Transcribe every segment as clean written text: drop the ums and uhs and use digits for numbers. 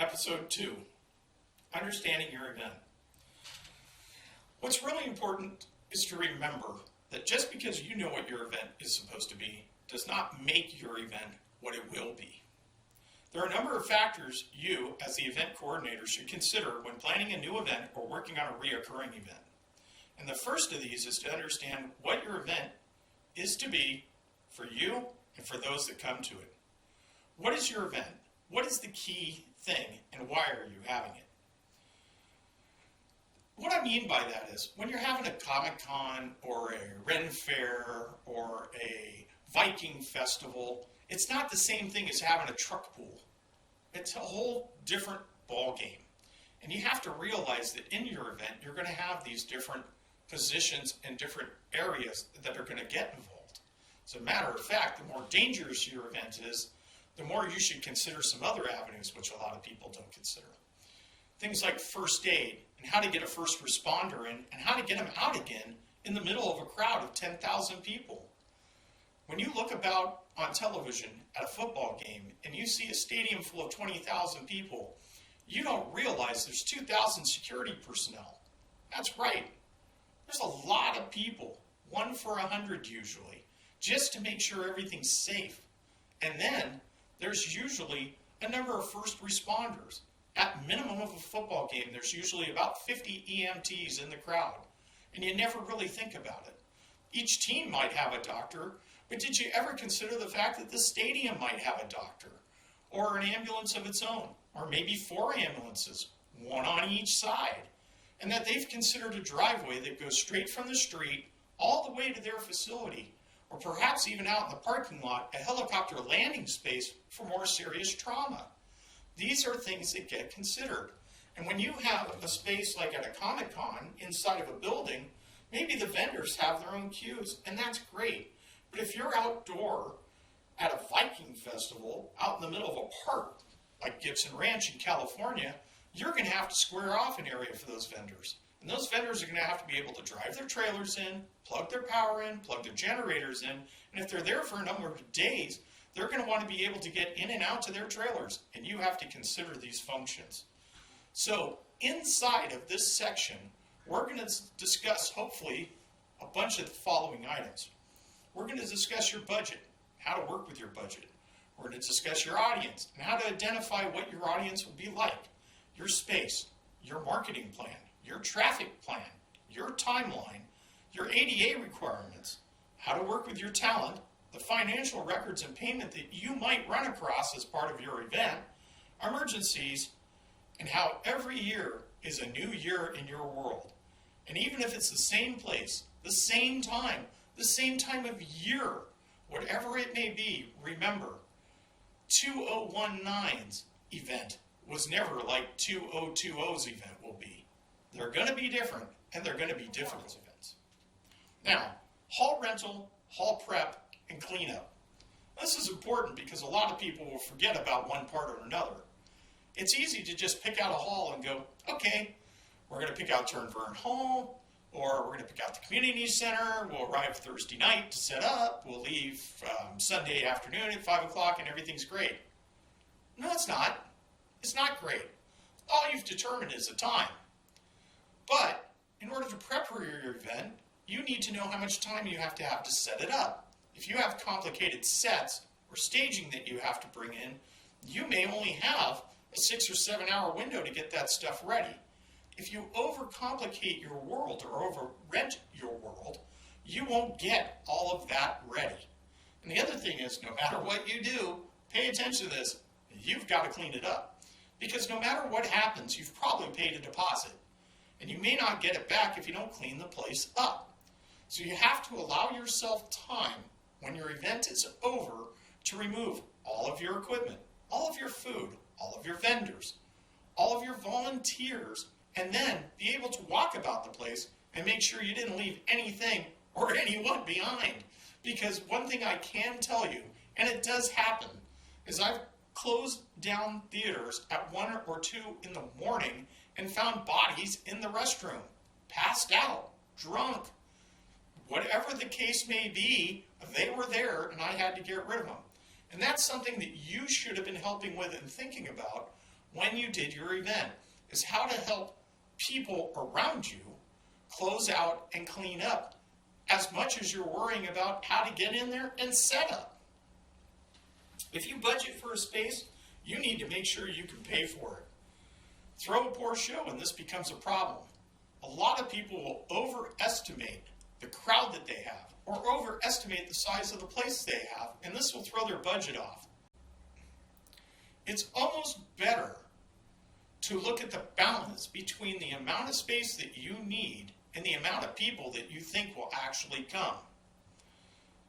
Episode 2, Understanding Your Event. What's really important is to remember that just because you know what your event is supposed to be does not make your event what it will be. There are a number of factors you, as the event coordinator, should consider when planning a new event or working on a reoccurring event. And the first of these is to understand what your event is to be for you and for those that come to it. What is your event? What is the key thing and why are you having it? What I mean by that is when you're having a Comic-Con or a Ren Fair or a Viking festival, it's not the same thing as having a truck pool. It's a whole different ball game. And you have to realize that in your event, you're going to have these different positions and different areas that are going to get involved. As a matter of fact, the more dangerous your event is, the more you should consider some other avenues, which a lot of people don't consider. Things like first aid and how to get a first responder in and how to get them out again in the middle of a crowd of 10,000 people. When you look about on television at a football game and you see a stadium full of 20,000 people, you don't realize there's 2,000 security personnel. That's right. There's a lot of people, 1 for 100 usually, just to make sure everything's safe. And then there's usually a number of first responders. At minimum of a football game, there's usually about 50 EMTs in the crowd, and you never really think about it. Each team might have a doctor, but did you ever consider the fact that the stadium might have a doctor, or an ambulance of its own, or maybe 4 ambulances, 1 on each side, and that they've considered a driveway that goes straight from the street all the way to their facility, or perhaps even out in the parking lot, a helicopter landing space for more serious trauma. These are things that get considered. And when you have a space like at a Comic-Con inside of a building, maybe the vendors have their own queues, and that's great. But if you're outdoor at a Viking festival out in the middle of a park, like Gibson Ranch in California, you're going to have to square off an area for those vendors. And those vendors are going to have to be able to drive their trailers in, plug their power in, plug their generators in, and if they're there for a number of days, they're going to want to be able to get in and out to their trailers, and you have to consider these functions. So inside of this section, we're going to discuss, hopefully, a bunch of the following items. We're going to discuss your budget, how to work with your budget. We're going to discuss your audience and how to identify what your audience will be like, your space, your marketing plan, your traffic plan, your timeline, your ADA requirements, how to work with your talent, the financial records and payment that you might run across as part of your event, emergencies, and how every year is a new year in your world. And even if it's the same place, the same time of year, whatever it may be, remember, 2019's event was never like 2020's event will be. They're going to be different, and they're going to be difficult events. Now, hall rental, hall prep, and cleanup. This is important because a lot of people will forget about one part or another. It's easy to just pick out a hall and go, okay, we're going to pick out Turn Vern Hall, or we're going to pick out the community center, we'll arrive Thursday night to set up, we'll leave Sunday afternoon at 5 o'clock and everything's great. No, it's not. It's not great. All you've determined is the time. But in order to prep for your event, you need to know how much time you have to set it up. If you have complicated sets or staging that you have to bring in, you may only have a 6 or 7 hour window to get that stuff ready. If you overcomplicate your world or over-rent your world, you won't get all of that ready. And the other thing is, no matter what you do, pay attention to this, you've got to clean it up. Because no matter what happens, you've probably paid a deposit. And you may not get it back if you don't clean the place up. So you have to allow yourself time when your event is over to remove all of your equipment, all of your food, all of your vendors, all of your volunteers, and then be able to walk about the place and make sure you didn't leave anything or anyone behind. Because one thing I can tell you, and it does happen, is I've closed down theaters at 1 or 2 in the morning and found bodies in the restroom, passed out, drunk. Whatever the case may be, they were there and I had to get rid of them. And that's something that you should have been helping with and thinking about when you did your event is how to help people around you close out and clean up as much as you're worrying about how to get in there and set up. If you budget for a space, you need to make sure you can pay for it. Throw a poor show and this becomes a problem. A lot of people will overestimate the crowd that they have or overestimate the size of the place they have, and this will throw their budget off. It's almost better to look at the balance between the amount of space that you need and the amount of people that you think will actually come.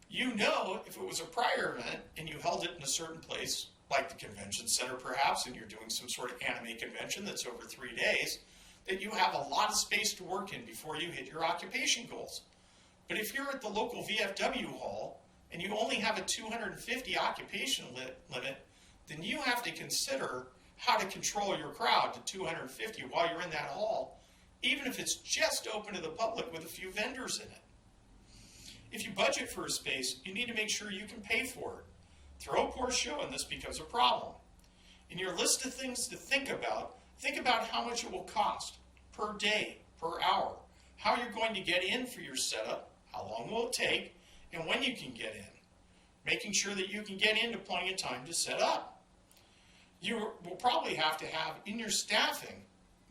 You know, if it was a prior event and you held it in a certain place, like the convention center perhaps, and you're doing some sort of anime convention that's over 3 days, that you have a lot of space to work in before you hit your occupation goals. But if you're at the local VFW hall and you only have a 250 occupation limit, then you have to consider how to control your crowd to 250 while you're in that hall, even if it's just open to the public with a few vendors in it. If you budget for a space, you need to make sure you can pay for it. Throw a poor show and this becomes a problem. In your list of things to think about how much it will cost per day, per hour, how you're going to get in for your setup, how long will it take, and when you can get in. Making sure that you can get into plenty of time to set up. You will probably have to have in your staffing,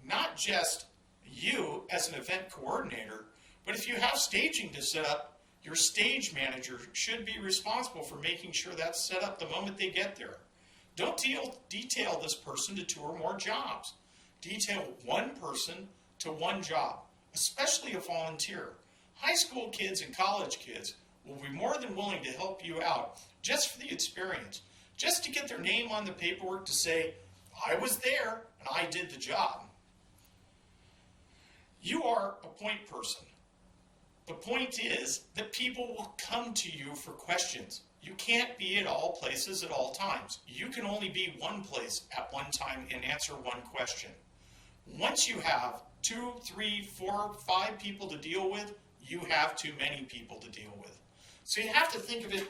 not just you as an event coordinator, but if you have staging to set up, your stage manager should be responsible for making sure that's set up the moment they get there. Don't detail this person to 2 or more jobs. Detail one person to one job, especially a volunteer. High school kids and college kids will be more than willing to help you out just for the experience, just to get their name on the paperwork to say, I was there and I did the job. You are a point person. The point is that people will come to you for questions. You can't be at all places at all times. You can only be one place at one time and answer one question. Once you have 2, 3, 4, 5 people to deal with, you have too many people to deal with. So you have to think of it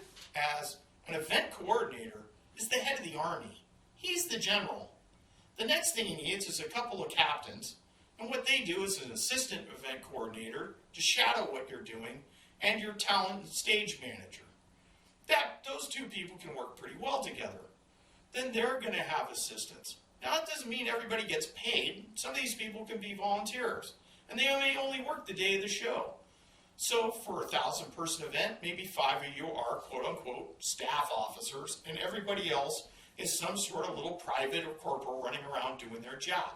as an event coordinator is the head of the army. He's the general. The next thing he needs is a couple of captains, and what they do is an assistant event coordinator to shadow what you're doing, and your talent stage manager. Those 2 people can work pretty well together. Then they're going to have assistants. Now that doesn't mean everybody gets paid. Some of these people can be volunteers, and they may only work the day of the show. So for a 1,000-person event, maybe 5 of you are quote-unquote staff officers, and everybody else is some sort of little private or corporal running around doing their job.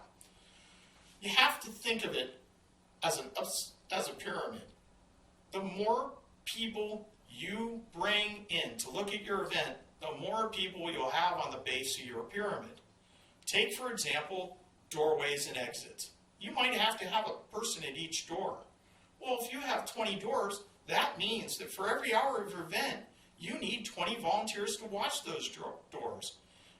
You have to think of it as a pyramid. The more people you bring in to look at your event, the more people you'll have on the base of your pyramid. Take, for example, doorways and exits. You might have to have a person at each door. Well, if you have 20 doors, that means that for every hour of your event, you need 20 volunteers to watch those doors.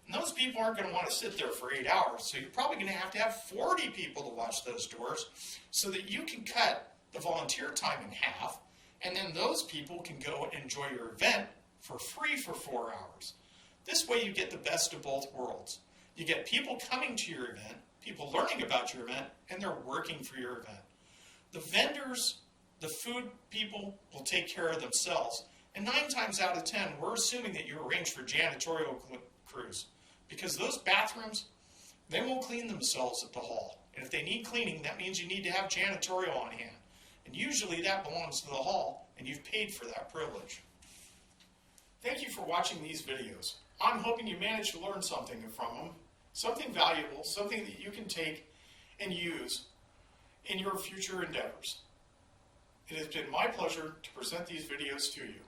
And those people aren't going to want to sit there for 8 hours, so you're probably going to have 40 people to watch those doors so that you can cut the volunteer time in half, and then those people can go and enjoy your event for free for 4 hours. This way you get the best of both worlds. You get people coming to your event, people learning about your event, and they're working for your event. The vendors, the food people will take care of themselves. And 9 times out of 10, we're assuming that you arrange for janitorial crews. Because those bathrooms, they won't clean themselves at the hall. And if they need cleaning, that means you need to have janitorial on hand. And usually that belongs to the hall, and you've paid for that privilege. Thank you for watching these videos. I'm hoping you managed to learn something from them, something valuable, something that you can take and use in your future endeavors. It has been my pleasure to present these videos to you.